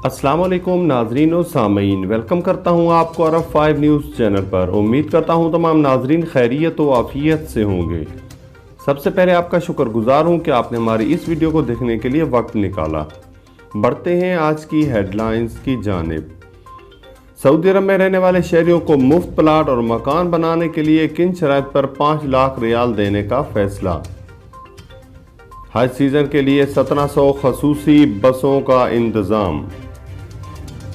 अस्सलाम वालेकुम नाजरीन और सामीन, वेलकम करता हूं आपको अरब 5 न्यूज़ चैनल पर। उम्मीद करता हूं तमाम नाजरीन खैरियत व आफियत से होंगे। सबसे पहले आपका शुक्रगुजार हूं कि आपने हमारी इस वीडियो को देखने के लिए वक्त निकाला। बढ़ते हैं आज की हेडलाइंस की जानिब। सऊदी अरब में रहने वाले शहरियों को मुफ्त प्लाट और मकान बनाने के लिए किन शराइत पर 5 लाख रियाल देने का फैसला। हज सीजन के लिए 1700 खसूसी बसों का इंतज़ाम।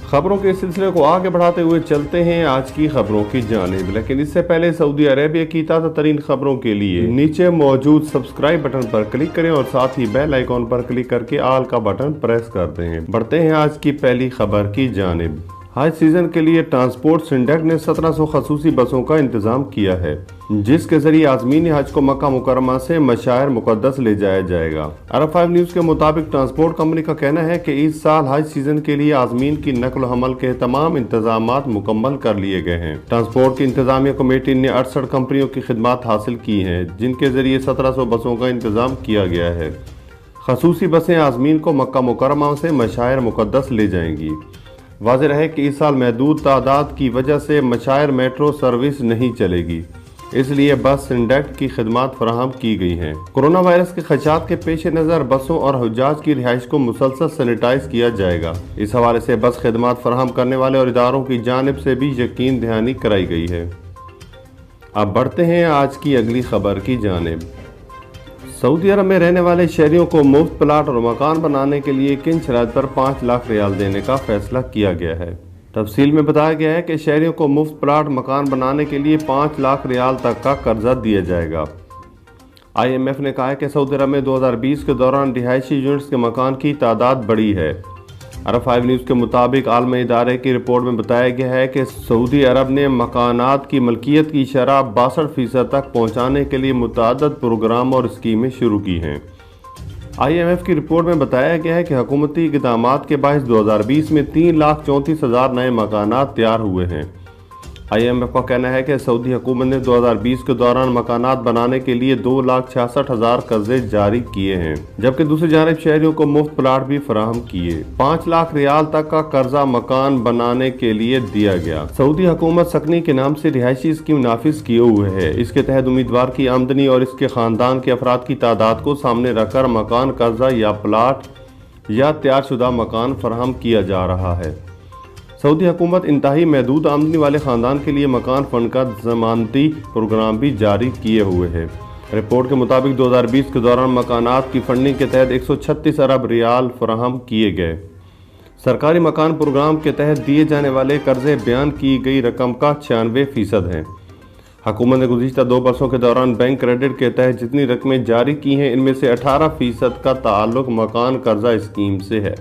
खबरों के सिलसिले को आगे बढ़ाते हुए चलते हैं आज की खबरों की जानिब, लेकिन इससे पहले सऊदी अरेबिया की ताज़ा तरीन खबरों के लिए नीचे मौजूद सब्सक्राइब बटन पर क्लिक करें और साथ ही बेल आइकॉन पर क्लिक करके ऑल का बटन प्रेस कर दें। बढ़ते हैं आज की पहली खबर की जानिब। हज सीजन के लिए ट्रांसपोर्ट सिंडक ने 1700 खसूसी बसों का इंतजाम किया है, जिसके जरिए आज़मीन हज को मक्का मुकरमा से मशायर मुकद्दस ले जाया जाएगा। अरब 5 न्यूज़ के मुताबिक ट्रांसपोर्ट कंपनी का कहना है कि इस साल हज सीजन के लिए आज़मीन की नकल हमल के तमाम इंतजामात मुकम्मल कर लिए गए हैं। ट्रांसपोर्ट की इंतजामिया कमेटी ने 68 कंपनियों की खिदमत हासिल की है, जिनके जरिए 1700 बसों का इंतजाम किया गया है। खसूसी बसें आज़मीन को मक्का मुकरमा से मशायर मुकद्दस ले जाएंगी। वाज़ेह रहे कि इस साल महदूद तादाद की वजह से मशायर मेट्रो सर्विस नहीं चलेगी, इसलिए बस सिंडक्ट की खिदमत फराहम की गई हैं। कोरोना वायरस के खदशात के पेश नज़र बसों और हुज्जाज की रिहाइश को मुसलसल सैनिटाइज किया जाएगा। इस हवाले से बस खिदमत फराहम करने वाले और इदारों की जानिब से भी यकीन दहानी कराई गई है। अब बढ़ते हैं आज की अगली खबर की जानिब। सऊदी अरब में रहने वाले शहरियों को मुफ्त प्लाट और मकान बनाने के लिए किन शराइत पर 5 लाख रियाल देने का फैसला किया गया है। तफसील में बताया गया है कि शहरियों को मुफ्त प्लाट मकान बनाने के लिए 5 लाख रियाल तक का कर्जा दिया जाएगा। IMF ने कहा है कि सऊदी अरब में 2020 के दौरान रिहायशी यूनिट्स के मकान की तादाद बढ़ी है। अरब 5 न्यूज़ के मुताबिक आलमी इदारे की रिपोर्ट में बताया गया है कि सऊदी अरब ने मकानात की मलकियत की शरह 62% तक पहुँचाने के लिए मुतअद्दिद प्रोग्राम और स्कीमें शुरू की हैं। IMF की रिपोर्ट में बताया गया है कि हुकूमती इक़दामात के बाइस 2020 में 3,34,000 नए मकानात तैयार हुए हैं। IMF का कहना है कि सऊदी हुकूमत ने 2020 के दौरान मकानात बनाने के लिए 2,66,000 कर्जे जारी किए हैं, जबकि दूसरी जानिब शहरियों को मुफ्त प्लाट भी फराहम किए। 5 लाख रियाल तक का कर्जा मकान बनाने के लिए दिया गया। सऊदी हुकूमत सकनी के नाम से रिहायशी स्कीम नाफिज किए हुए है। इसके तहत उम्मीदवार की आमदनी और इसके खानदान के अफराद की तादाद को सामने रखकर मकान कर्जा या प्लाट या तैयारशुदा मकान फराहम किया जा रहा है। सऊदी हुकूमत इंतहाई महदूद आमदनी वाले ख़ानदान के लिए मकान फ़ंड का ज़मानती प्रोग्राम भी जारी किए हुए है। रिपोर्ट के मुताबिक 2020 के दौरान मकानात की फंडिंग के तहत 136 अरब रियाल फराहम किए गए। सरकारी मकान प्रोग्राम के तहत दिए जाने वाले कर्जे बयान की गई रकम का 96% हैं। हुकूमत ने गुज़िश्ता 2 बरसों के दौरान बैंक क्रेडिट के तहत जितनी रकमें जारी की हैं, इनमें से 18% का ताल्लुक मकान कर्जा स्कीम से है।